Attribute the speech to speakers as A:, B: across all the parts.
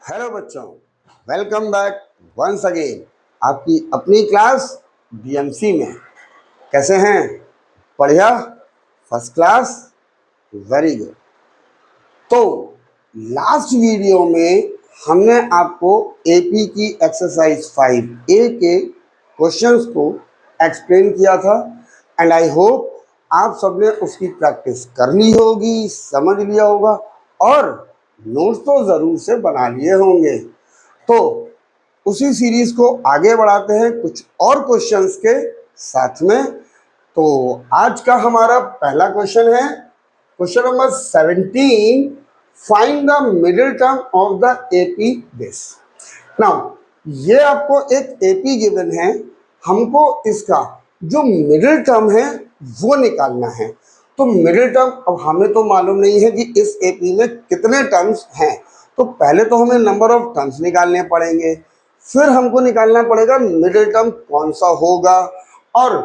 A: Hello बच्चों, welcome back once again आपकी अपनी क्लास बीएमसी में। कैसे हैं? बढ़िया, फर्स्ट क्लास, वेरी गुड। तो लास्ट वीडियो में हमने आपको एपी की एक्सरसाइज 5A के क्वेश्चंस को एक्सप्लेन किया था एंड आई होप आप सबने उसकी प्रैक्टिस कर ली होगी, समझ लिया होगा और नोट्स तो ज़रूर से बना लिए होंगे। तो उसी सीरीज को आगे बढ़ाते हैं कुछ और क्वेश्चंस के साथ में। तो आज का हमारा पहला क्वेश्चन है question number 17। Find the middle term of the AP this. Now ये आपको एक एपी गिवन है, हमको इसका जो मिडिल टर्म है वो निकालना है। तो मिडिल टर्म अब हमें तो मालूम नहीं है कि इस एपी में कितने टर्म्स हैं, तो पहले तो हमें नंबर ऑफ टर्म्स निकालने पड़ेंगे, फिर हमको निकालना पड़ेगा मिडिल टर्म कौन सा होगा और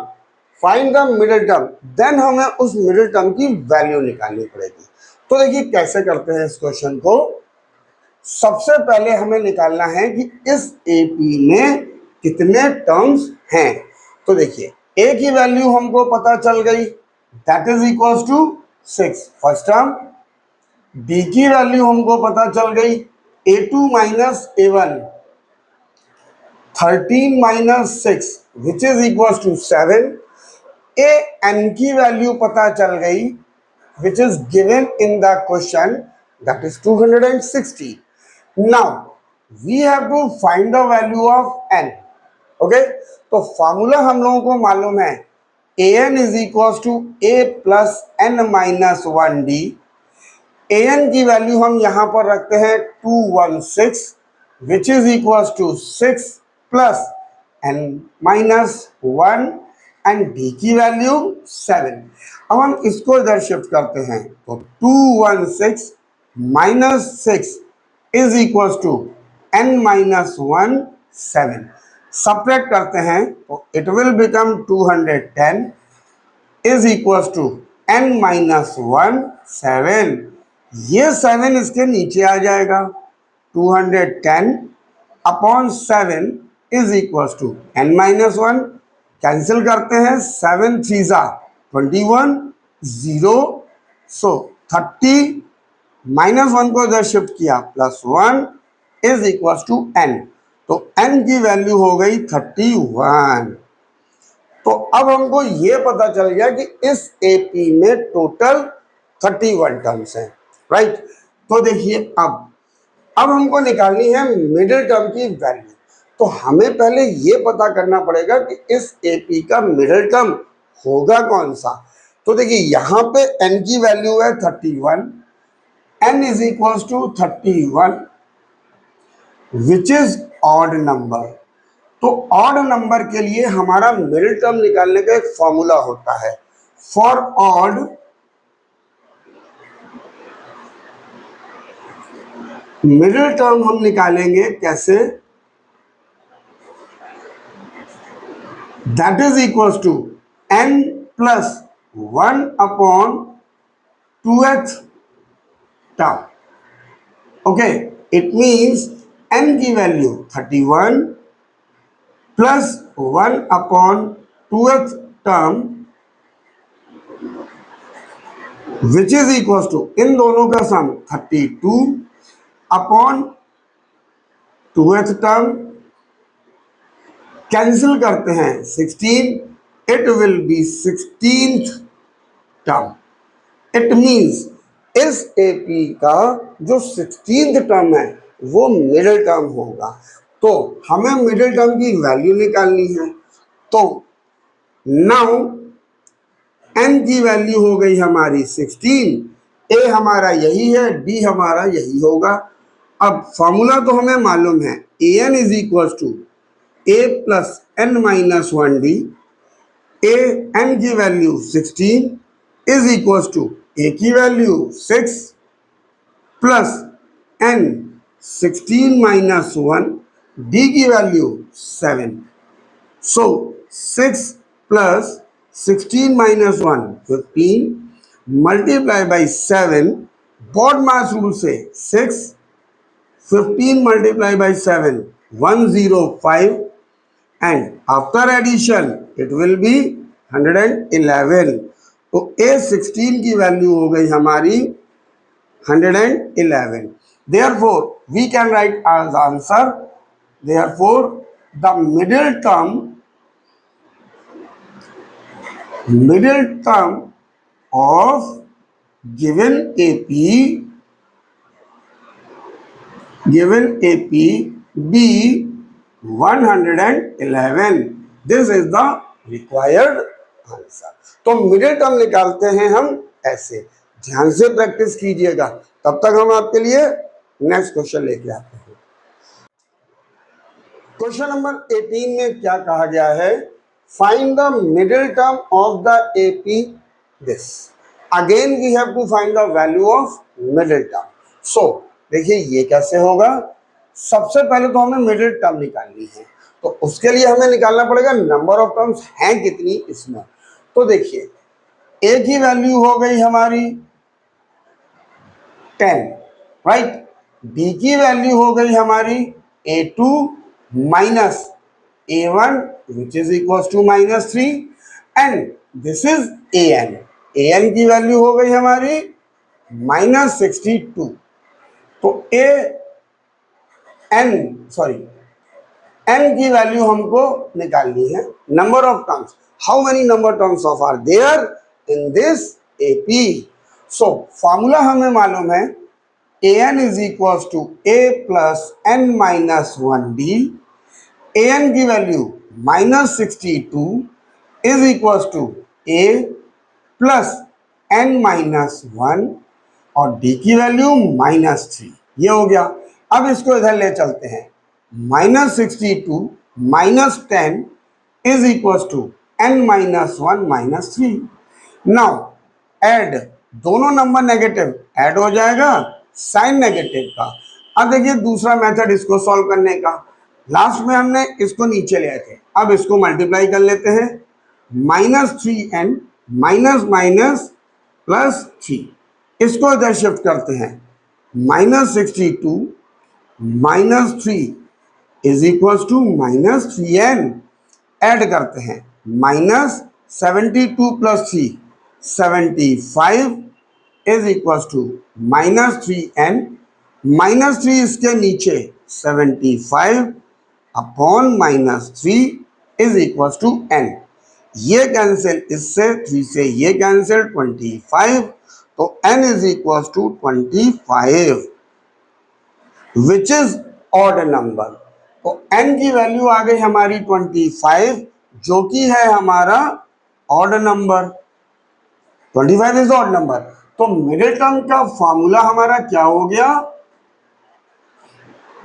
A: find the middle term, then हमें उस मिडिल टर्म की वैल्यू निकालनी पड़ेगी। तो देखिए कैसे करते हैं इस क्वेश्चन को। सबसे पहले हमें निकालना है कि इस एपी में कितने टर्म्स हैं। तो देखिए ए की वैल्यू हमको पता चल गई, that is equals to 6 first term. D की वैल्यू हमको पता चल गई, A2 minus A1 13 minus 6 which is equals to 7। A N की वैल्यू पता चल गई which is given in the question, that is 260। Now we have to find the value of n. Okay, तो फॉर्मूला हम लोगों को मालूम है, an is equals to a plus n minus 1d। an की वैल्यू हम यहां पर रखते हैं 216 which is equals to 6 plus n minus 1 and d की वैल्यू 7। अब हम इसको इधर शिफ्ट करते हैं तो 216 minus 6 is equals to n minus 1 7। Subtract करते हैं तो it will become 210 is equals to n minus 1 7। ये 7 इसके नीचे आ जाएगा, 210 upon 7 is equals to n minus 1। Cancel करते हैं, 7 थ्रीजा 21 0, सो 30 माइनस 1 को इधर शिफ्ट किया plus 1 is equals to n। तो n की वैल्यू हो गई 31। तो अब हमको ये पता चल गया कि इस एपी में टोटल 31 टर्म्स हैं, राइट। तो देखिए अब हमको निकालनी है मिडिल टर्म की वैल्यू। तो हमें पहले ये पता करना पड़ेगा कि इस एपी का मिडिल टर्म होगा कौन सा। तो देखिए यहाँ पे n की वैल्यू है 31, n is equals to 31 which is odd number। तो ऑड नंबर के लिए हमारा मिडिल टर्म निकालने का एक फॉर्मूला होता है, फॉर ऑड मिडिल टर्म हम निकालेंगे कैसे, that is equals to n plus 1 upon 2th term. Okay, it means n की value 31 plus 1 upon 2th term which is equal to इन दोनों का सम 32 अपॉन 2th टर्म। कैंसिल करते हैं 16, it will B 16th term. It means इस AP का जो 16th term है वो मिडिल टर्म होगा। तो हमें मिडिल टर्म की वैल्यू निकालनी है। तो नाउ n की वैल्यू हो गई हमारी 16, a हमारा यही है, d हमारा यही होगा। अब फॉर्मूला तो हमें मालूम है, an is equals to a plus n minus 1d। a n की value 16 is equals to a की value 6 plus n 16 minus 1 d की value 7। So 6 plus 16 minus 1 15 multiply by 7, BODMAS rule से 6 15 multiplied by 7, 105, and after addition it will be 111. तो A16 की value हो गई हमारी 111. Therefore, we can write as answer. Therefore, the middle term of given AP be 111. This is the required answer. तो middle term निकालते हैं हम ऐसे. ध्यान से प्रैक्टिस कीजिएगा. तब तक हम आपके लिए नेक्स्ट क्वेश्चन लेके आते हैं. क्वेश्चन नंबर 18 में क्या कहा गया है? Find the middle term of the AP this. Again we have to find the value of middle term. So देखिए ये कैसे होगा. सबसे पहले तो हमें मिडिल टर्म निकालनी है, तो उसके लिए हमें निकालना पड़ेगा नंबर ऑफ टर्म्स हैं कितनी इसमें. तो देखिए ए की वैल्यू हो गई हमारी 10, राइट. बी की वैल्यू हो गई हमारी A2 minus A1 which is equal to -3, and this is AN. AN की वैल्यू हो गई हमारी -62. तो n की वैल्यू हमको निकालनी है. Number of terms, how many number terms of are there in this AP. So formula हमें मालूम है an is equal to a plus n minus 1d. an की value -62 is equal to a plus n minus 1 और d की value -3. ये हो गया. अब इसको इधर ले चलते हैं. -62 minus 10 is equal to n minus 1 minus 3. Now add, दोनों नंबर नेगेटिव ऐड हो जाएगा साइन नेगेटिव का. अब देखिए दूसरा मेथड इसको सॉल्व करने का. लास्ट में हमने इसको नीचे ले आए थे, अब इसको मल्टीप्लाई कर लेते हैं. -3n माइनस माइनस +3, इसको इधर शिफ्ट करते हैं. -62 minus 3 is equal to -3n. Add करते हैं. -72 + 3 75 इज इक्वल टू -3n. -3 इसके नीचे 75 upon -3 is equal to n. ये कैंसिल इससे, 3 से ये कैंसिल, 25. तो n is equal to 25 which is odd number. तो n की वैल्यू आ गई हमारी 25 जो कि है हमारा odd number. 25 is odd number. तो मिडिल टर्म का फॉर्मूला हमारा क्या हो गया?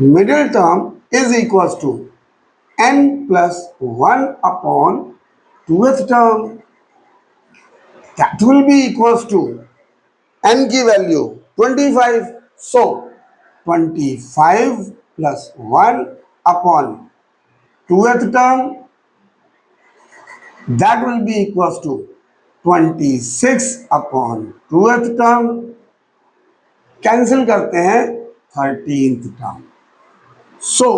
A: Middle term is equal to n plus 1 upon 2th term. That will be equal to n की value 25. So 25 plus 1 upon 2th term, that will be equals to 26 upon 2th term. Cancel करते हैं 13th term. सो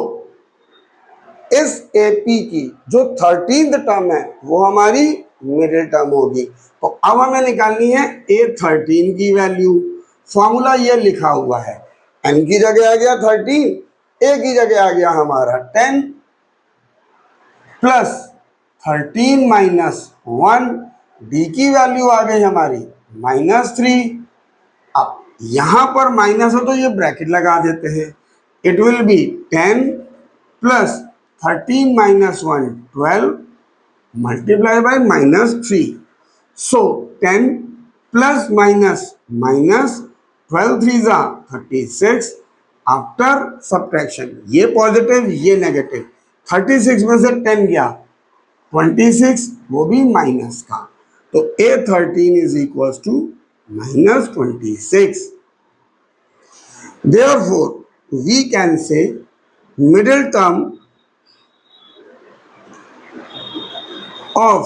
A: इस AP की जो 13th term है वो हमारी middle term होगी. तो अब हमें निकालनी है A13 की वैल्यू. फॉर्मूला ये लिखा हुआ है, n की जगह आ गया 13, a की जगह आ गया हमारा 10 प्लस 13 माइनस 1, d की वैल्यू आ गई हमारी -3. अब यहां पर माइनस है तो ये ब्रैकेट लगा देते हैं. It will B 10 plus 13 minus 1 12 multiply by -3. So 10 plus minus minus 12 3 जा 36. आफ्टर सब्ट्रैक्शन ये पॉजिटिव ये नेगेटिव, 36 में से 10 गया 26, वो भी माइनस का. तो A13 is equal to -26. Therefore, we can say middle term of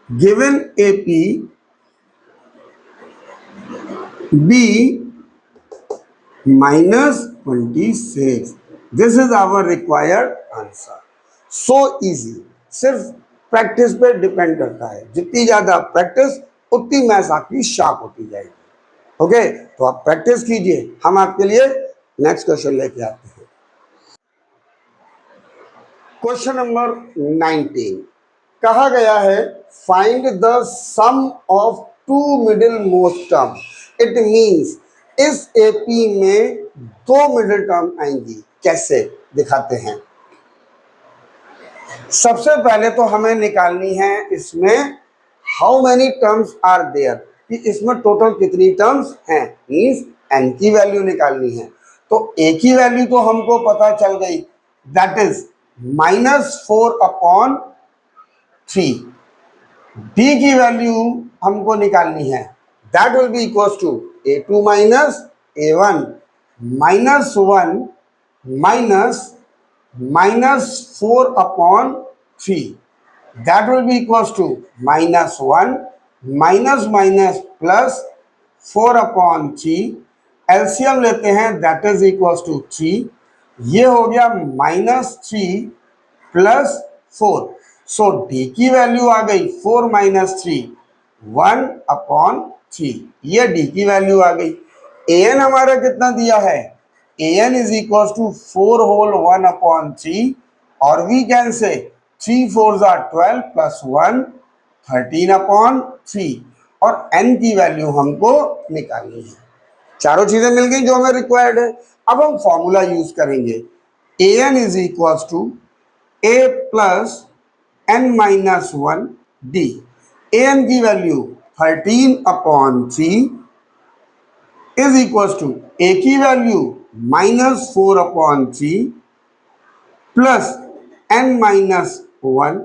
A: given AP be -26. This is our required answer. So easy. सिर्फ प्रैक्टिस पे डिपेंड करता है. जितनी ज्यादा प्रैक्टिस उतनी मैथ्स आपकी शार्प होती जाएगी. ओके, तो आप प्रैक्टिस कीजिए. हम आपके लिए नेक्स्ट क्वेश्चन लेके आते हैं. Question number 19. कहा गया है find the sum of two middle most term. It means इस एपी में दो मिडिल टर्म आएंगी. कैसे दिखाते हैं. सबसे पहले तो हमें निकालनी है इसमें how many terms are there, कि इसमें टोटल कितनी टर्म्स हैं. मीन्स एन की वैल्यू निकालनी है. तो ए की वैल्यू तो हमको पता चल गई, दैट इज -4/3. डी की वैल्यू हमको निकालनी है, that will be equal to a2 minus a1 -1 -4/3. that will be equals to -1 plus 4/3. LCM लेते हैं, दैट इज इक्वल्स टू 3. ये हो गया -3 प्लस 4. सो डी की वैल्यू आ गई 4 - 3 1/3. ये डी की वैल्यू आ गई. एन हमारा कितना दिया है, an is equals to 4 whole 1/3, और we can say 3 4s are 12 plus 1 13/3. और n की वैल्यू हमको निकालनी है. चारों चीजें मिल गई जो हमें रिक्वायर्ड है. अब हम फॉर्मूला यूज करेंगे. an is equals to a plus n minus 1 d. an की value 13/3 is equals to a की value -4/3 plus n minus 1,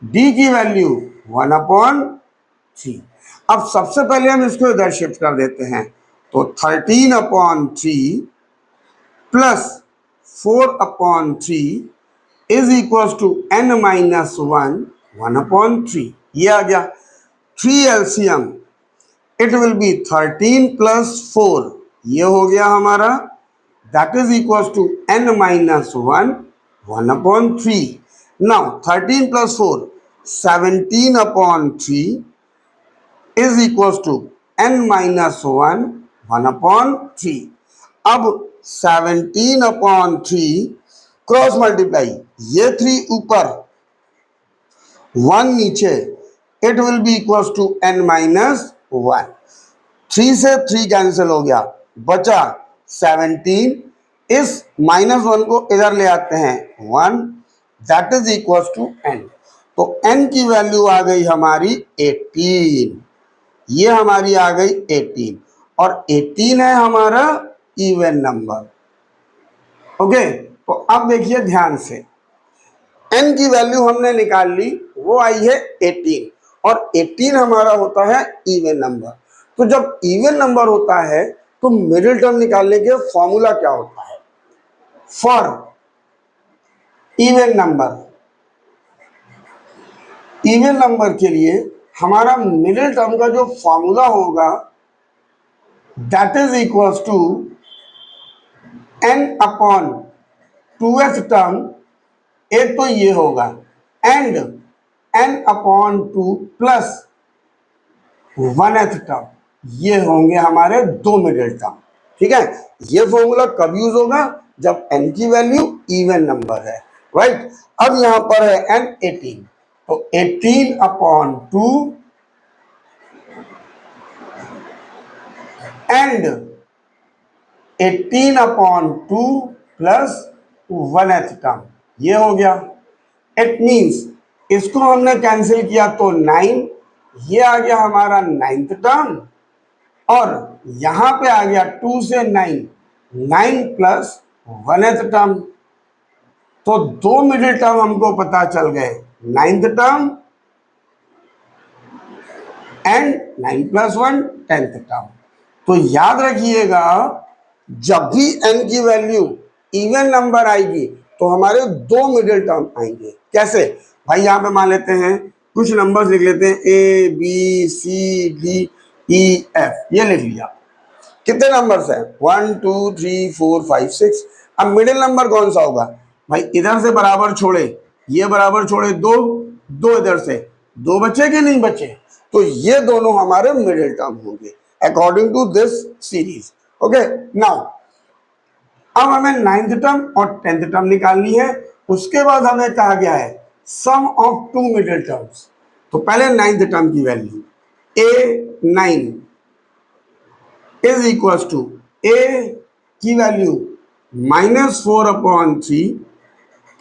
A: d की वैल्यू 1/3. अब सबसे पहले हम इसको इधर शिफ्ट कर देते हैं. तो 13/3 plus 4/3 is equal to n minus 1 1/3. ये आ गया. 3 LCM, it will be 13 plus 4. ये हो गया हमारा, that is equal to n minus 1 1/3. Now 13 plus 4 17/3 is equal to n minus 1 1/3. अब 17/3 क्रॉस मल्टीप्लाई, ये 3 ऊपर 1 नीचे, it will be equal to n minus 1. 3 से 3 कैंसिल हो गया, बचा 17. इस -1 को इधर ले आते हैं 1, that is equal to n. तो n की वैल्यू आ गई हमारी 18. ये हमारी आ गई 18, और 18 है हमारा इवन नंबर. ओके, तो अब देखिए ध्यान से, n की वैल्यू हमने निकाल ली, वो आई है 18, और 18 हमारा होता है इवन नंबर. तो जब इवन नंबर होता है तो मिडिल टर्म निकालने के फॉर्मूला क्या होता है. फॉर इवन नंबर के लिए हमारा मिडिल टर्म का जो फॉर्मूला होगा, that is equals to n/2th term. एक तो ये होगा, and n/2 plus 1th term. ये होंगे हमारे दो मिडिल टर्म. ठीक है, ये फॉर्मूला कब यूज होगा, जब n की वैल्यू इवन नंबर है. राइट. अब यहां पर है n 18, तो 18/2 एंड 18/2 प्लस 1th टर्म. ये हो गया. इट मीन्स इसको हमने कैंसिल किया तो 9, ये आ गया हमारा 9th टर्म, और यहां पे आ गया 2 से 9 प्लस 1th टर्म. तो दो मिडिल टर्म हमको पता चल गए, 9th term and 9 plus 1 10th term. तो याद रखिएगा, जब भी n की वैल्यू इवन नंबर आएगी तो हमारे दो मिडिल टर्म आएंगे. कैसे भाई, यहां पे मान लेते हैं कुछ नंबर्स लिख लेते हैं, A B C D E F. ये लिख लिया. कितने नंबर्स हैं? 1 2 3 4 5 6। अब मिडिल नंबर कौन सा होगा भाई? इधर से बराबर छोड़े, ये बराबर छोड़े दो, दो इधर से, दो बचे कि नहीं बचे? तो ये दोनों हमारे मिडिल टर्म होंगे according to this series. Okay, now अब हमें नाइन्थ टर्म और टेंथ टर्म निकालनी है। उसके बाद हमें कहा गया है sum of two middle terms. तो पहले नाइन्थ टर्म की value A9 is equal to A की वैल्यू -4/3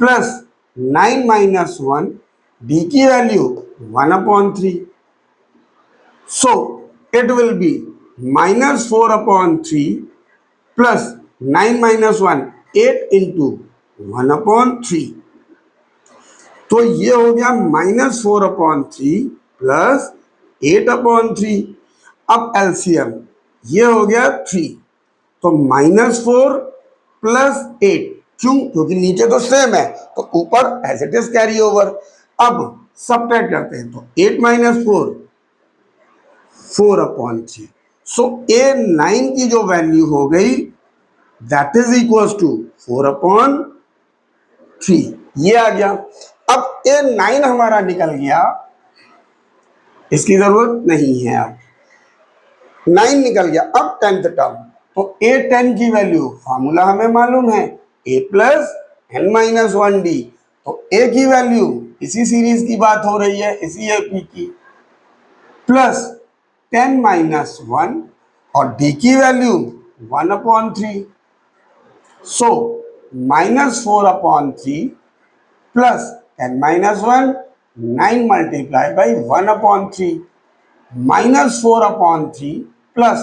A: प्लस 9 - 1, D की value 1/3। So it will be -4/3 plus 9 - 1, 8 into 1/3। तो ये हो गया -4/3 प्लस 8/3। अब एलसीएम ये हो गया 3, तो -4 प्लस 8। क्यों? क्योंकि नीचे तो सेम है, तो ऊपर as it is carry over. अब सबट्रैक्ट करते हैं, तो 8 - 4 4/3। सो A9 की जो वैल्यू हो गई दैट इज इक्वल टू 4/3। ये आ गया। अब A9 हमारा निकल गया, इसकी जरूरत नहीं है। अब 9 निकल गया। अब 10th टर्म, तो A10 की वैल्यू फॉर्मूला हमें मालूम है, A प्लस n-1D। तो A की वैल्यू, इसी सीरीज की बात हो रही है, इसी AP की, प्लस 10-1 और D की value 1/3। So -4/3 plus 10-1, 9 multiply by 1/3, -4/3 plus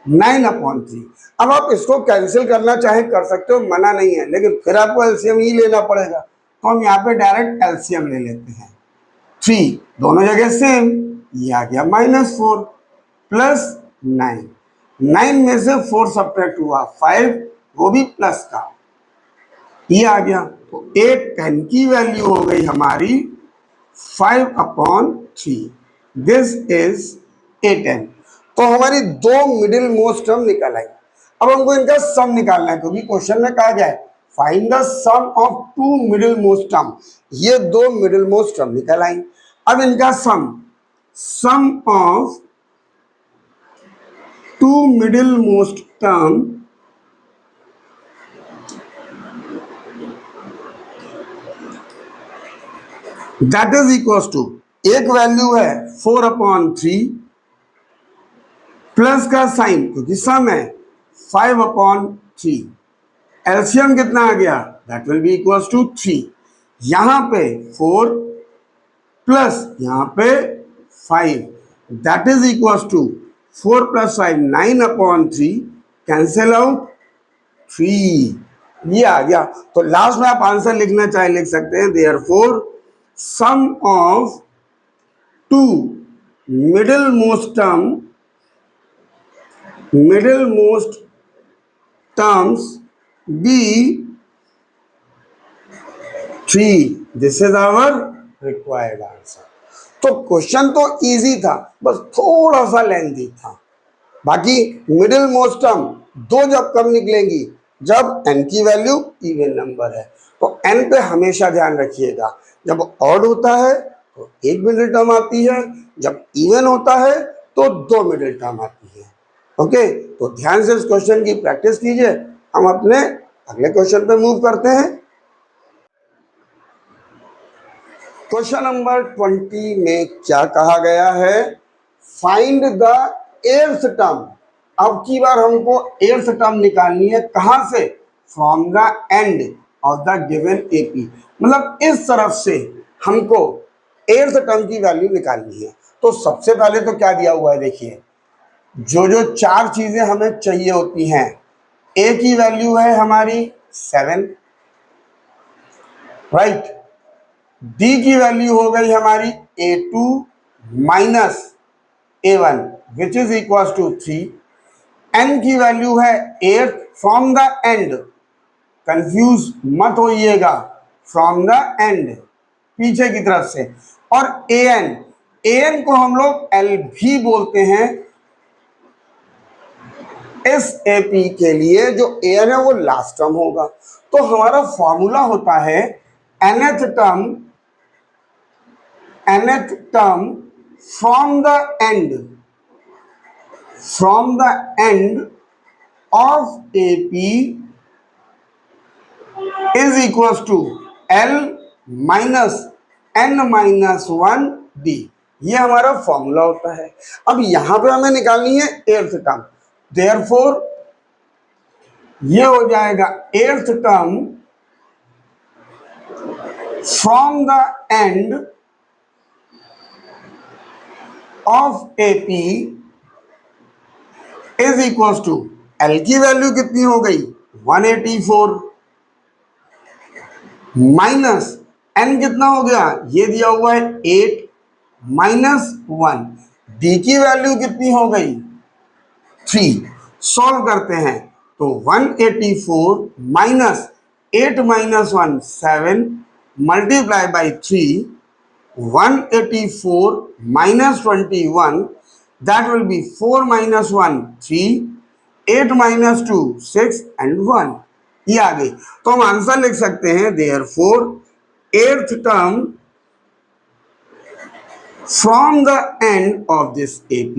A: 9/3। अब आप इसको कैंसिल करना चाहे कर सकते हो, मना नहीं है, लेकिन फिर आपको एलसीएम ही लेना पड़ेगा। तो हम यहाँ पे डायरेक्ट एलसीएम ले लेते हैं। 3 दोनों जगह सेम, ये आ गया -4 प्लस 9। 9 में से 4 सब्ट्रैक्ट हुआ 5, वो भी प्लस का, ये आ गया। तो A10 की वैल्यू हो गई हमारी 5/3। This is A10। तो हमारी दो मिडिल मोस्ट टर्म निकल आई। अब हमको इनका सम निकालना है, क्योंकि क्वेश्चन में कहा गया है find the sum of two middle most term. ये दो मिडिल मोस्ट टर्म निकल आई। अब इनका sum of two middle most term that is equal to, एक वैल्यू है 4/3 प्लस का साइन, क्योंकि सम है 5/3। एलसीएम कितना आ गया? That will be equal to 3। यहां पे 4 प्लस यहां पे 5, that is equal to 4 + 5 9/3, cancel out 3। ये आ गया। तो लास्ट में आप आंसर लिखना चाहे लिख सकते हैं, therefore sum of two middle most terms be 3। This is our required answer. तो क्वेश्चन तो इजी था, बस थोड़ा सा लेंथी था। बाकी मिडिल मोस्ट टर्म दो जब कब निकलेंगी? जब n की वैल्यू इवन नंबर है। तो n पे हमेशा ध्यान रखिएगा, जब ऑड होता है तो एक मिडिल टर्म आती है, जब इवन होता है तो दो मिडिल टर्म आती है। ओके, तो ध्यान से इस क्वेश्चन की प्रैक्टिस कीजिए। हम अपने अगले क्वेश्चन पे मूव करते हैं। क्वेश्चन नंबर 20 में क्या कहा गया है? Find the eighth term. अब की बार हमको एर्थ टर्म निकालनी है, कहां से? From the end of the given AP. मतलब इस तरफ से हमको एर्थ टर्म की वैल्यू निकालनी है। तो सबसे पहले तो क्या दिया हुआ है, देखिए, जो जो चार चीजें हमें चाहिए होती हैं। ए की वैल्यू है हमारी 7, राइट। डी की वैल्यू हो गई हमारी A2 minus A1 which is equal to 3। N की वैल्यू है 8 फ्रॉम द एंड, कंफ्यूज मत होइएगा, फ्रॉम द एंड पीछे की तरफ से। और एन को हम लोग एल भी बोलते हैं, इस एपी के लिए जो एन है वो लास्ट टर्म होगा। तो हमारा फॉर्मूला होता है nth term from the end of AP is equal to L minus N minus one D. ये हमारा फॉर्मूला होता है। अब यहां पे हमें निकालनी है एर्थ टर्म, देयरफॉर ये हो जाएगा eighth term from the end of AP is equal to L की वैल्यू कितनी हो गई 184 माइनस एन कितना हो गया, ये दिया हुआ है 8 माइनस 1, डी की वैल्यू कितनी हो गई 3। सॉल्व करते हैं तो 184 minus 8 minus 1 7 multiply by 3, 184 minus 21, that will be 4 minus 1 3, 8 minus 2 6 and 1। ये आ गई। तो हम आंसर लिख सकते हैं therefore eighth term from the end of this AP,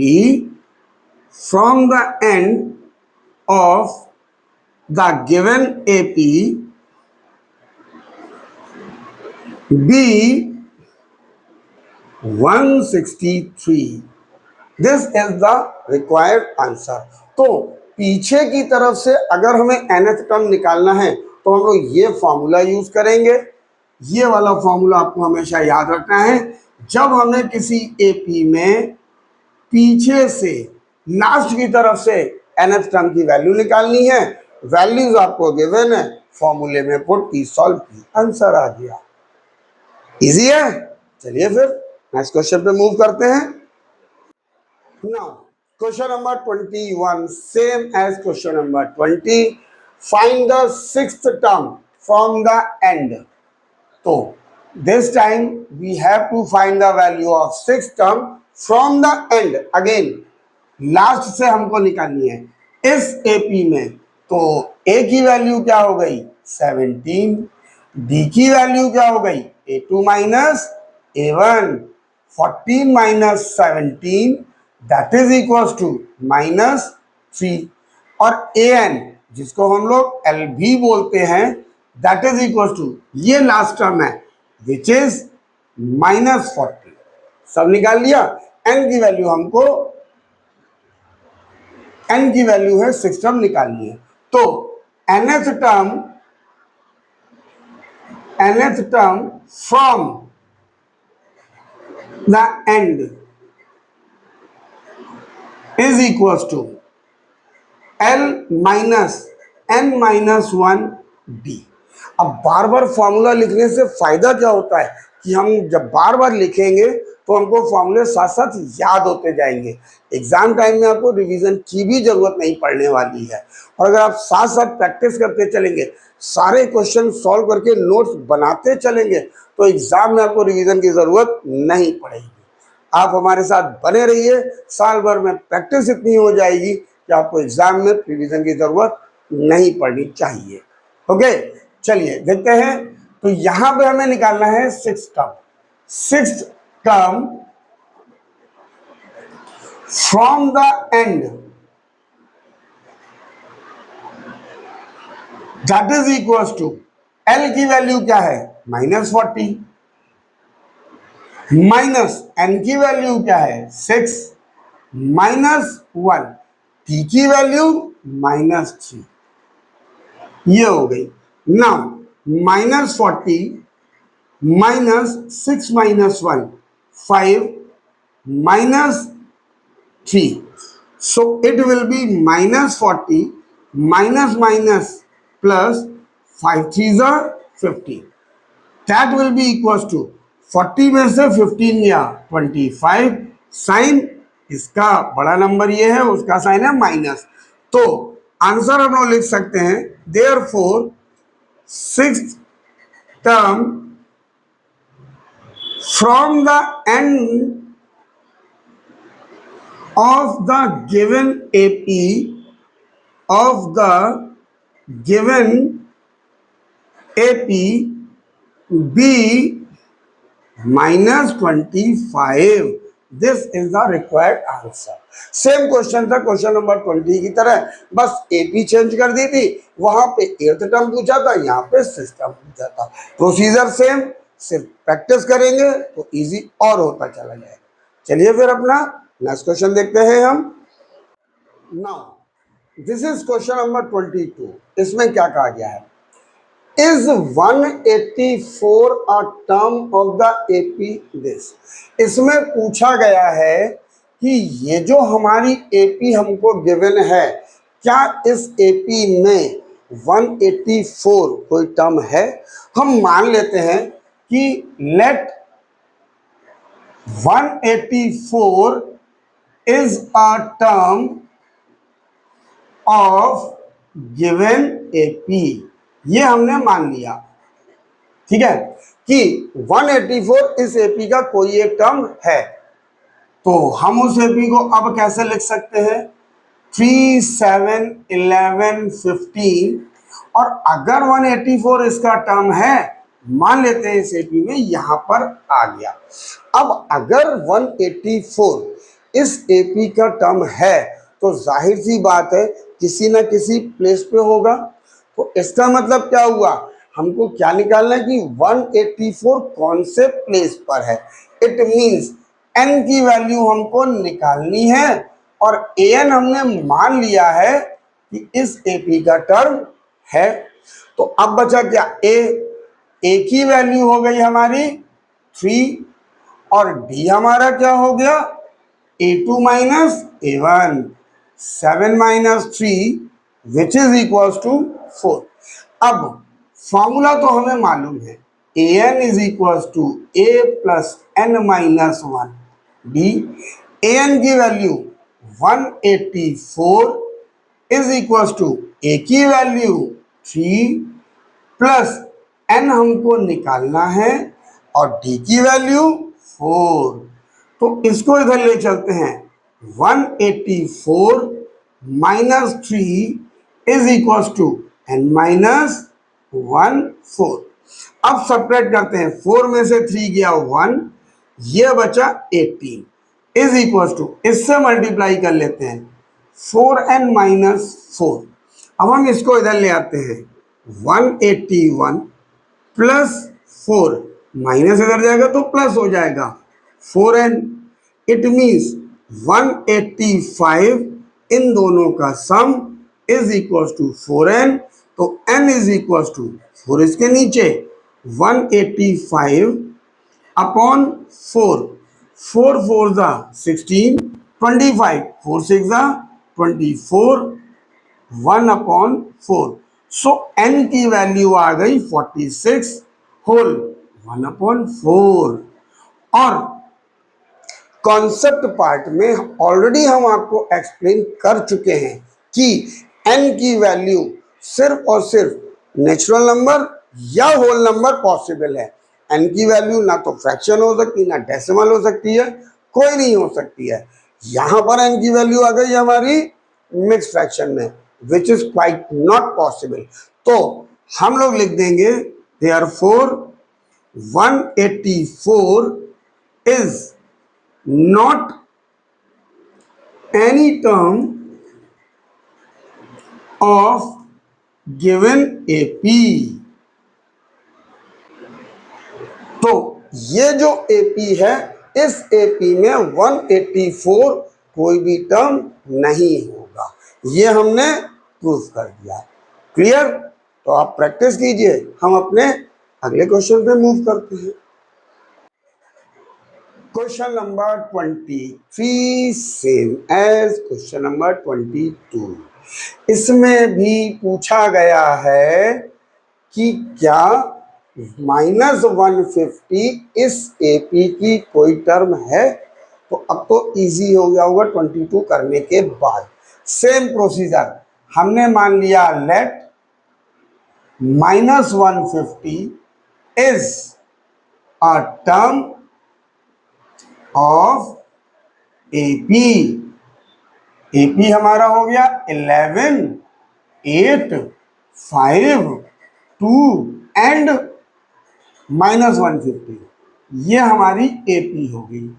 A: from the end of the given AP be 163। This is the required answer. तो पीछे की तरफ से अगर हमें nth टर्म निकालना है तो हम लोग ये फॉर्मूला यूज करेंगे। ये वाला फॉर्मूला आपको हमेशा याद रखना है। जब हमें किसी एपी में पीछे से लास्ट की तरफ से nth टर्म की वैल्यू निकालनी है, वैल्यूज आपको गिवन है, फॉर्मूले में पुट की, सॉल्व की, आंसर आ गया। इजी है। चलिए फिर नेक्स्ट क्वेश्चन पे मूव करते हैं। Now, question number 21, same as question number 20. Find the sixth term from the end. So, this time we have to find the value of sixth term from the end. Again, last से हमको निकालनी है इस AP में। तो ए की value क्या हो गई 17, डी की वैल्यू क्या हो गई a2 minus a1, 14 minus 17 that is equal to -3, और an जिसको हम लोग एल भी बोलते हैं दैट इज इक्वल टू ये लास्ट टर्म है विच इज -40। सब निकाल लिया। n की वैल्यू हमको n की वैल्यू है 6 टर्म निकालनी है। तो nth term from the and is equals to L minus n minus 1 d। अब बार बार फॉर्मूला लिखने से फायदा क्या होता है कि हम जब बार बार लिखेंगे तो हमको फॉर्मूले साथ साथ याद होते जाएंगे। एग्जाम टाइम में आपको रिवीजन की भी जरूरत नहीं पड़ने वाली है। और अगर आप साथ साथ प्रैक्टिस करते चलेंगे, सारे क्वेश्चन सॉल्व करके नोट्स बनाते चलेंगे, तो एग्जाम में आपको रिवीजन की जरूरत नहीं पड़ेगी। आप हमारे साथ बने रहिए, साल भर में प्रैक्टिस इतनी हो जाएगी कि आपको एग्जाम में रिवीजन की जरूरत नहीं पड़नी चाहिए। ओके, चलिए देखते हैं। तो यहां पे हमें निकालना है sixth term from the end that is equal to L की वैल्यू क्या है -40 माइनस एन की वैल्यू क्या है 6 माइनस 1, टी की वैल्यू -3। ये हो गई। Now -40 minus 6 minus 1 5 minus 3, so it will be -40 minus minus plus 5 3s are 15, that will be equals to 40 में से 15 गया 25, साइन इसका बड़ा नंबर ये है, उसका साइन है माइनस। तो आंसर हम लोग लिख सकते हैं therefore sixth term from the and of the given AP of the given AP be -25. This is the required answer. Same question था क्वेश्चन नंबर 20 की तरह, बस एपी चेंज कर दी थी। वहां पे एर्थ टर्म पूछा था, यहाँ पे सिस्टम पूछा था। प्रोसीजर सेम, सिर्फ प्रैक्टिस करेंगे तो इजी और होता चला जाएगा। चलिए फिर अपना नेक्स्ट क्वेश्चन देखते हैं हम। Now this is question number 22। इसमें क्या कहा गया है? Is 184 a term of the AP this? इसमें पूछा गया है कि ये जो हमारी AP हमको गिवन है, क्या इस AP में 184 कोई टर्म है? हम मान लेते हैं कि late 184 is a term of given AP। ये हमने मान लिया, ठीक है, कि 184 इस एपी का कोई एक टर्म है। तो हम उस एपी को अब कैसे लिख सकते हैं? 3, 7, 11, 15। और अगर 184 इसका टर्म है, मान लेते हैं इस एपी में यहां पर आ गया। अब अगर 184 इस एपी का टर्म है तो जाहिर सी बात है किसी ना किसी प्लेस पे होगा। तो इसका मतलब क्या हुआ? हमको क्या निकालना है कि 184 कौन से प्लेस पर है। इट मींस n की वैल्यू हमको निकालनी है और an हमने मान लिया है कि इस AP का टर्म है। तो अब बचा क्या? a की वैल्यू हो गई हमारी 3 और d हमारा क्या हो गया? a2 minus a1, 7 minus 3 which is equal to 4। अब फॉर्मूला तो हमें मालूम है, an is equal to a plus n minus 1 d। an की value 184 is equal to a की वैल्यू 3 प्लस n हमको निकालना है और d की वैल्यू 4। तो इसको इधर ले चलते हैं। 184 minus 3 is equal to n minus 1 4। अब सब्ट्रैक्ट करते हैं, 4 में से 3 गया 1, ये बचा 18 इज इक्वल टू, इससे मल्टीप्लाई कर लेते हैं 4n माइनस 4। अब हम इसको इधर ले आते हैं, 181 प्लस 4 माइनस इधर जाएगा तो प्लस हो जाएगा 4n। इट मीन्स 185 इन दोनों का सम इज इक्वल टू 4n। तो n इज इक्वल टू 4 इसके नीचे 185 अपॉन 4, 4 4 जा 16, 25 4 6 जा 24, 1 अपॉन 4। सो n की वैल्यू आ गई 46 होल 1 अपॉन 4। और कॉन्सेप्ट पार्ट में ऑलरेडी हम आपको एक्सप्लेन कर चुके हैं कि n की वैल्यू सिर्फ और सिर्फ नेचुरल नंबर या होल नंबर पॉसिबल है। n की वैल्यू ना तो फ्रैक्शन हो सकती, ना डेसिमल हो सकती है, कोई नहीं हो सकती है। यहां पर n की वैल्यू आ गई हमारी मिक्स फ्रैक्शन में, which is quite not possible. तो हम लोग लिख देंगे therefore 184 is not any term of given AP। तो ये जो AP है, इस AP में 184 कोई भी टर्म नहीं होगा। ये हमने प्रूफ कर दिया। क्लियर? तो आप प्रैक्टिस कीजिए, हम अपने अगले क्वेश्चन पे मूव करते हैं। Question number 23 same as question number 22। इसमें भी पूछा गया है कि क्या -150 इस एपी की कोई टर्म है। तो अब तो इजी हो गया होगा 22 करने के बाद। सेम प्रोसीजर हमने मान लिया, let -150 is a term of AP। AP हमारा हो गया 11 8, 5, 2 एंड -150, ये हमारी एपी हो गई।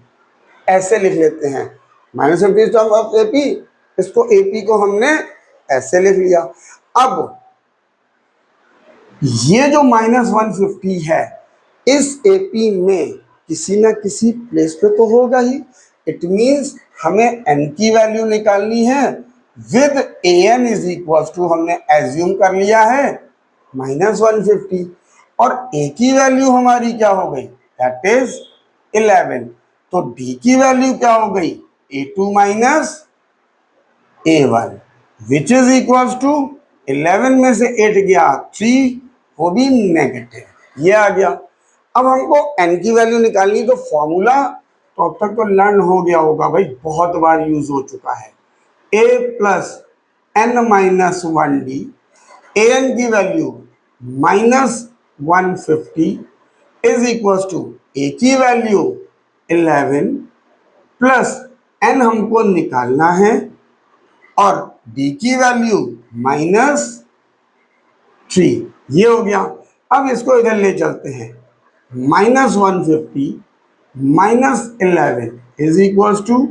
A: ऐसे लिख लेते हैं -50 टर्म ऑफ एपी, इसको एपी को हमने ऐसे लिख लिया। अब ये जो -150 है, इस एपी में किसी ना किसी प्लेस पे तो होगा ही। इट मीन्स हमें एन की वैल्यू निकालनी है with A N is equal to, हमने एज्यूम कर लिया है -150, और ए की वैल्यू हमारी क्या हो गई, दैट इज 11। तो डी की वैल्यू क्या हो गई, A2 minus A1 which is equal to 11 में से 8 गया 3, वो भी नेगेटिव, ये आ गया। अब हमको n की वैल्यू निकालनी, तो फॉर्मूला तो अब तक तो लर्न हो गया होगा भाई, बहुत बार यूज हो चुका है। a plus N minus 1d, A N की value -150 is equal to A की वैल्यू 11 प्लस एन हमको निकालना है और d की वैल्यू -3, ये हो गया। अब इसको इधर ले चलते हैं, -150 -11 इज इक्वल टू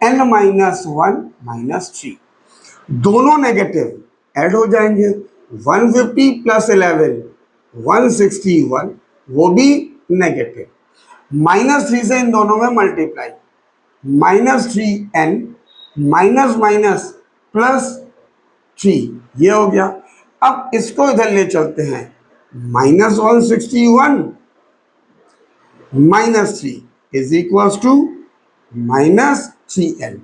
A: n -1 -3, दोनों नेगेटिव ऐड हो जाएंगे। 150 प्लस 11 161, वो भी नेगेटिव। -3 से इन दोनों में मल्टीप्लाई, -3n माइनस माइनस +3, ये हो गया। अब इसको इधर ले चलते हैं, -161 -3 इज इक्वल टू -3n,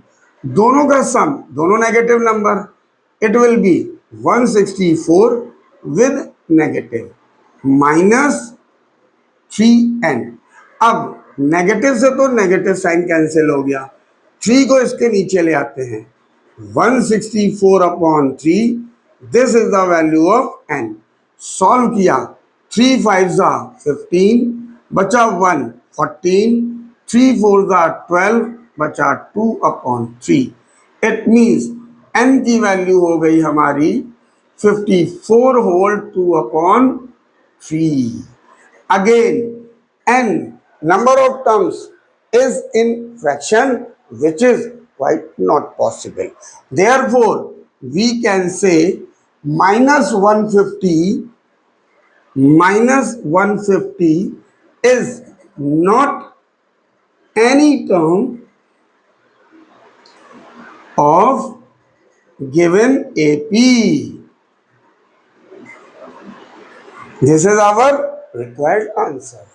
A: दोनों का सम, दोनों negative number, it will B 164 with negative -3n। अब नेगेटिव से तो नेगेटिव साइन कैंसिल हो गया, 3 को इसके नीचे ले आते हैं, 164/3, this is the value of n। Solve किया, 3 5 15, बचा 1 14, 3 4 12, बचा 2/3। इट मीन्स n की वैल्यू हो गई हमारी 54 whole 2/3। Again, n number of terms is in fraction, which is quite not possible. Therefore, we can say -150 is not any term of given AP. This is our required answer।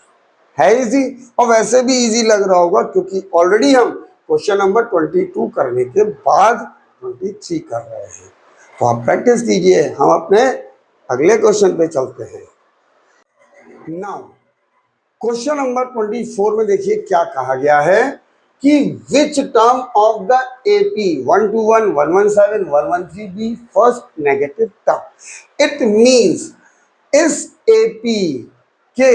A: है easy, और वैसे भी easy लग रहा होगा क्योंकि already हम question number 22 करने के बाद 23 कर रहे हैं। तो आप प्रैक्टिस कीजिए, हम अपने अगले क्वेश्चन पे चलते हैं। नाउ क्वेश्चन नंबर 24 में देखिए क्या कहा गया है कि which term of the AP 121, 117, 113 be first negative term. It means इस AP के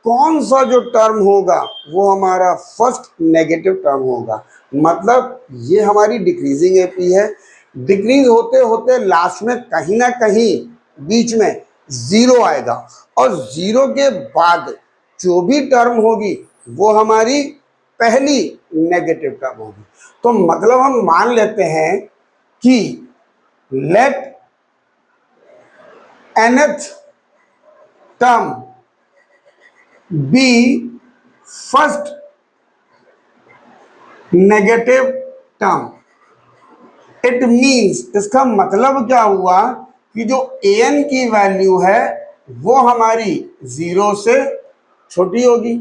A: कौन सा जो टर्म होगा वो हमारा फर्स्ट नेगेटिव टर्म होगा। मतलब ये हमारी डिक्रीजिंग एपी है, डिक्रीज होते होते लास्ट में कहीं ना कहीं बीच में जीरो आएगा, और जीरो के बाद जो भी टर्म होगी वो हमारी पहली नेगेटिव टर्म होगी। तो मतलब हम मान लेते हैं कि let nth term be first negative term. It means, इसका मतलब क्या हुआ कि जो an की वैल्यू है वो हमारी 0 से छोटी होगी।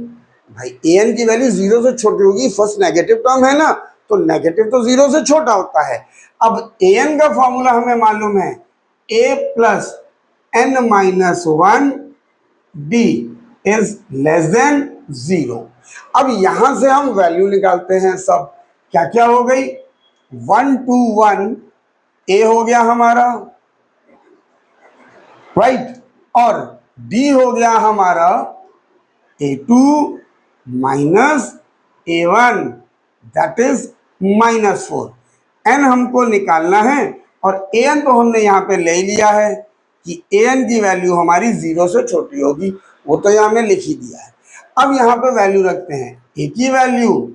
A: भाई an की वैल्यू 0 से छोटी होगी, फर्स्ट नेगेटिव टर्म है ना, तो नेगेटिव तो 0 से छोटा होता है। अब an का फॉर्मूला हमें मालूम है, a plus n minus 1 d is less than 0। अब यहां से हम वैल्यू निकालते हैं सब, क्या क्या हो गई, 1 2 1 a हो गया हमारा, राइट, और d हो गया हमारा a2 minus a1 that is -4। n हमको निकालना है और an तो हमने यहाँ पे ले लिया है कि an की वैल्यू हमारी 0 से छोटी होगी, वो तो यहाँ हमने लिख ही दिया है। अब यहाँ पे वैल्यू रखते हैं, a की वैल्यू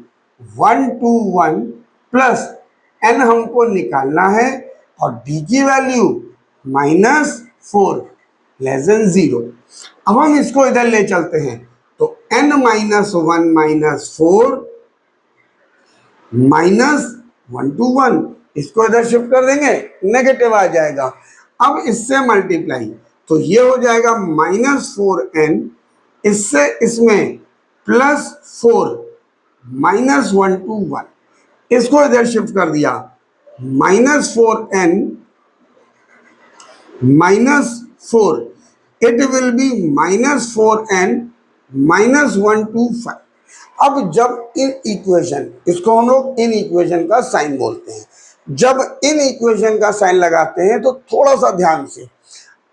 A: 1 to 1 प्लस n हमको निकालना है और d की वैल्यू -4 लेस देन 0। अब हम इसको इधर ले चलते हैं तो n - 1 -4 -1 to 1, इसको इधर शिफ्ट कर देंगे, नेगेटिव आ जाएगा। अब इससे मल्टीप्लाई तो ये हो जाएगा -4n, इससे इसमें +4 -1 to 1, इसको इधर शिफ्ट कर दिया, -4n -4, it will B -4n -1 to 5। अब जब इन इक्वेशन, इसको हम लोग इन इक्वेशन का साइन बोलते हैं, जब इन इक्वेशन का साइन लगाते हैं तो थोड़ा सा ध्यान से,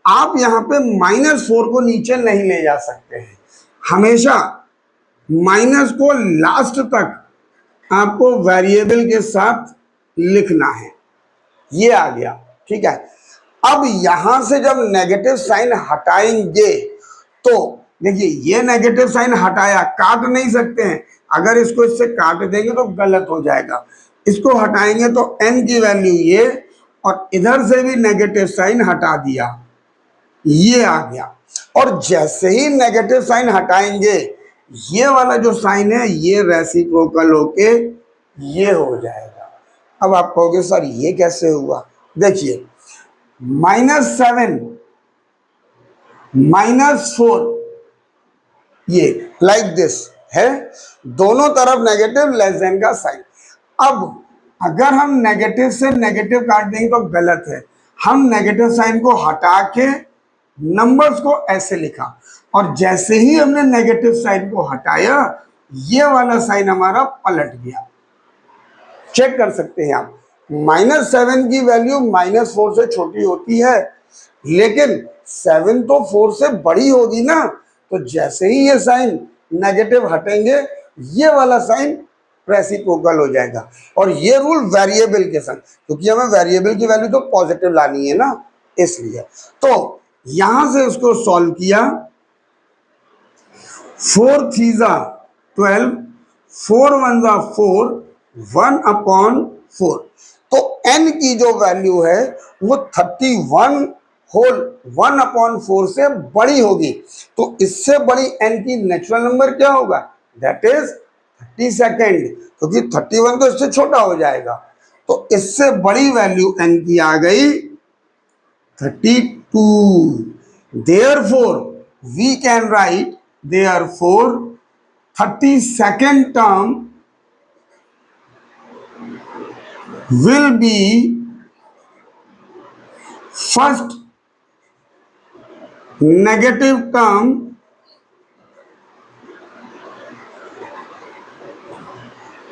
A: आप यहाँ पे -4 को नीचे नहीं ले जा सकते हैं, हमेशा माइनस को लास्ट तक आपको वेरिएबल के साथ लिखना है। ये आ गया, ठीक है। अब यहां से जब नेगेटिव साइन हटाएंगे तो देखिए, ये नेगेटिव साइन हटाया, काट नहीं सकते हैं, अगर इसको इससे काट देंगे तो गलत हो जाएगा। इसको हटाएंगे तो n की वैल्यू ये, और इधर से भी नेगेटिव साइन हटा दिया, ये आ गया। और जैसे ही नेगेटिव साइन हटाएंगे, ये वाला जो साइन है ये रेसिप्रोकल होके ये हो जाएगा। अब आप कहोगे सर ये कैसे हुआ? देखिए, -7 -4 ये लाइक दिस है, दोनों तरफ नेगेटिव लेस देन का साइन। अब अगर हम नेगेटिव से नेगेटिव काट देंगे तो गलत है, हम नेगेटिव साइन को हटा के नंबर्स को ऐसे लिखा, और जैसे ही हमने नेगेटिव साइन को हटाया, ये वाला साइन हमारा पलट गया। चेक कर सकते हैं आप, -7 की वैल्यू -4 से छोटी होती है, लेकिन 7 तो 4 से बड़ी होगी ना, तो जैसे ही ये साइन नेगेटिव हटेंगे, ये वाला साइन रेसिप्रोकल हो जाएगा। और ये रूल वेरिएबल के संग, क्योंकि हमें वेरिएबल की वैल्यू तो पॉजिटिव लानी है ना, इसलिए। तो यहां से उसको सॉल्व किया, 4 3 12, 4 1 4, 1/4। तो n की जो वैल्यू है वो 31 होल 1/4 से बड़ी होगी। तो इससे बड़ी n की नेचुरल नंबर क्या होगा? दैट इज 32, क्योंकि 31 तो इससे छोटा हो जाएगा। तो इससे बड़ी वैल्यू n की आ गई 32। Therefore we can write, therefore 32nd term will be first negative term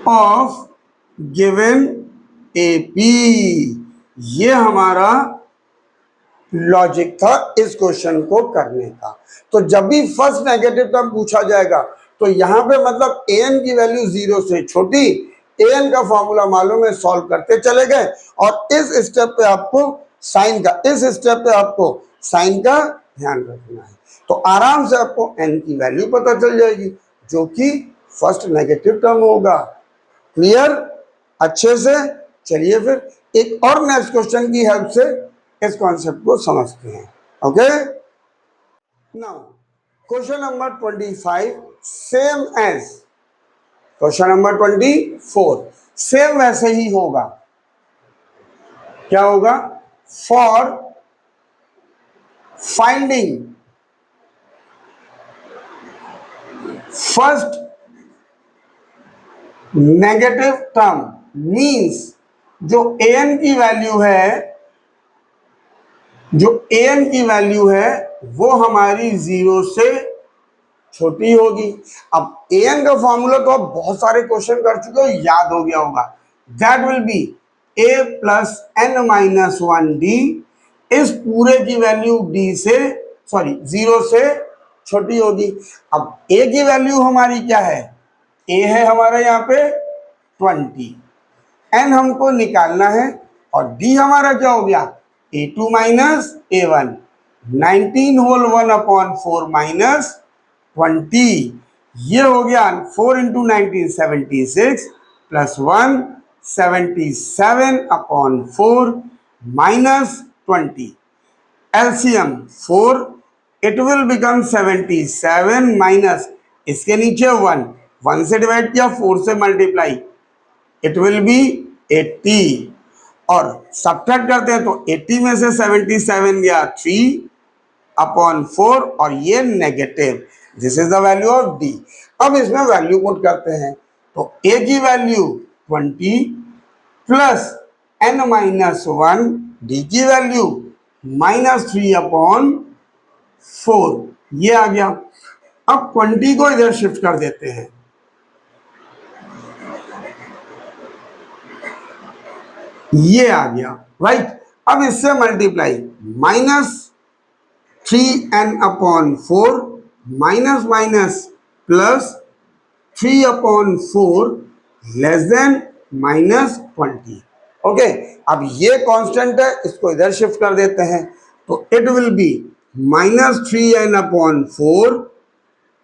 A: of given AP। ये हमारा लॉजिक था इस क्वेश्चन को करने का। तो जब भी फर्स्ट नेगेटिव टर्म पूछा जाएगा तो यहां पे मतलब an की वैल्यू 0 से छोटी, an का फॉर्मूला मालूम है, सॉल्व करते चले गए, और इस स्टेप पे आपको साइन का ध्यान रखना है। तो आराम से आपको n की वैल्यू पता चल जाएगी, जो कि फर्स्ट नेगेटिव टर्म होगा। क्लियर? अच्छे से चलिए फिर एक और नेक्स्ट क्वेश्चन की हेल्प से इस कॉन्सेप्ट को समझते हैं। Okay, now question number 25 same as question number 24, same वैसे ही होगा। क्या होगा? For finding first negative term means जो an की वैल्यू है वो हमारी 0 से छोटी होगी। अब an का फॉर्मूला तो आप बहुत सारे क्वेश्चन कर चुके हो, याद हो गया होगा। That will B a plus n minus 1d, इस पूरे की वैल्यू 0 से छोटी होगी। अब a की वैल्यू हमारी क्या है? a है हमारा यहाँ पे 20, n हमको निकालना है और डी हमारा क्या हो गया, A2 minus A1, 19 whole 1/4 minus 20, ये हो गया 4 into 19 76 plus 1 77/4 minus 20, LCM 4, it will become 77 minus इसके नीचे 1 से डिवाइड किया 4 से मल्टीप्लाई, इट विल बी 80 और सब्ट्रैक्ट करते हैं तो 80 में से 77 गया 3/4 और ये negative, this is the value of D. अब इसमें वैल्यू पुट करते हैं तो ए की value 20 plus n minus 1, D की वैल्यू -3/4, ये आ गया। अब 20 को इधर शिफ्ट कर देते हैं, ये आ गया, राइट। अब इससे multiply, -3n/4 minus minus plus 3/4 less than -20। Okay, अब ये कांस्टेंट है, इसको इधर शिफ्ट कर देते हैं तो इट विल बी -3n/4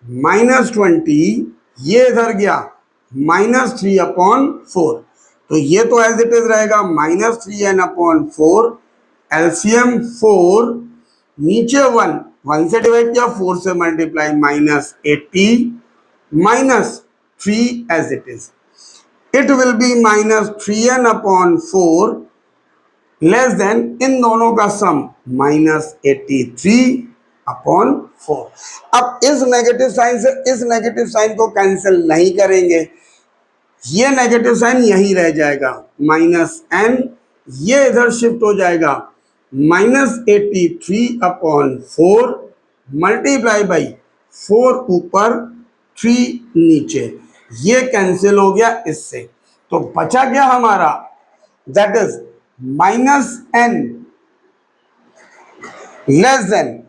A: -20, ये इधर गया -3/4, तो ये तो एज इट इज रहेगा -3n/4, एलसीएम 4, नीचे 1 से डिवाइड किया 4 से multiply -80 -3 as it is, it will be -3n/4 less than इन दोनों का सम -83/4। अब इस नेगेटिव साइन से इस नेगेटिव साइन को कैंसिल नहीं करेंगे, ये नेगेटिव साइन यहीं रह जाएगा, -n, ये इधर शिफ्ट हो जाएगा -83/4 मल्टीप्लाई बाई 4 ऊपर 3 नीचे, ये कैंसिल हो गया इससे, तो बचा क्या हमारा, that is -n less than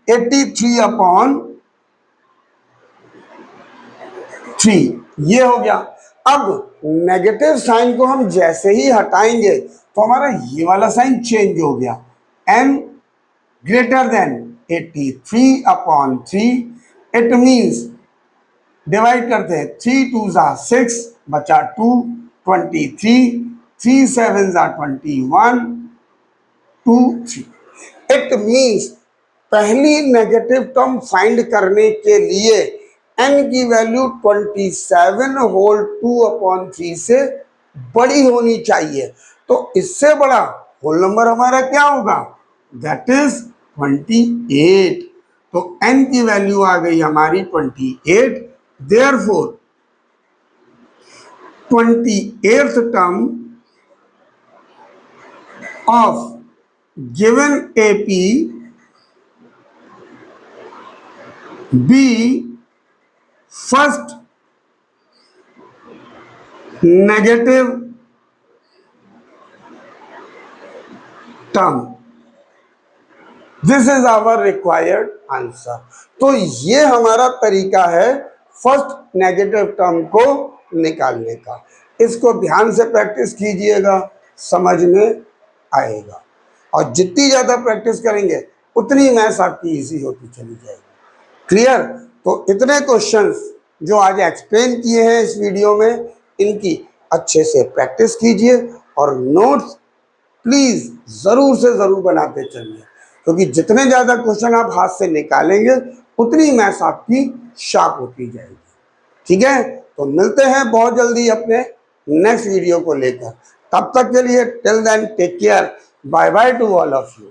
A: 83/3, ये हो गया। अब नेगेटिव साइन को हम जैसे ही हटाएंगे तो हमारा ये वाला साइन चेंज हो गया, n greater than 83/3, it means divide करते हैं 3 2 6 बचा 2, 23, 3 7 21, 2 3, इट मीन्स पहली नेगेटिव टर्म फाइंड करने के लिए n की वैल्यू 27 होल 2/3 से बड़ी होनी चाहिए, तो इससे बड़ा होल नंबर हमारा क्या होगा, दैट इज 28, तो n की वैल्यू आ गई हमारी 28, therefore 28th term of given AP be first negative term, this is our required answer. तो ये हमारा तरीका है फर्स्ट नेगेटिव टर्म को निकालने का, इसको ध्यान से प्रैक्टिस कीजिएगा, समझ में आएगा, और जितनी ज़्यादा प्रैक्टिस करेंगे उतनी मैथ्स आपकी इजी होती चली जाएगी। क्लियर? तो इतने क्वेश्चंस जो आज एक्सप्लेन किए हैं इस वीडियो में, इनकी अच्छे से प्रैक्टिस कीजिए और नोट्स प्लीज़ ज़रूर से ज़रूर बनाते चलिए, क्योंकि जितने ज़्यादा क्वेश्चन आप हाथ से निकालेंगे उतनी मैथ्स आपकी शार्प होती जाएगी। ठीक है, तो मिलते हैं बहुत जल्दी अपने नेक्स्ट वीडियो को लेकर, तब तक के लिए till then take care, bye bye to all of you.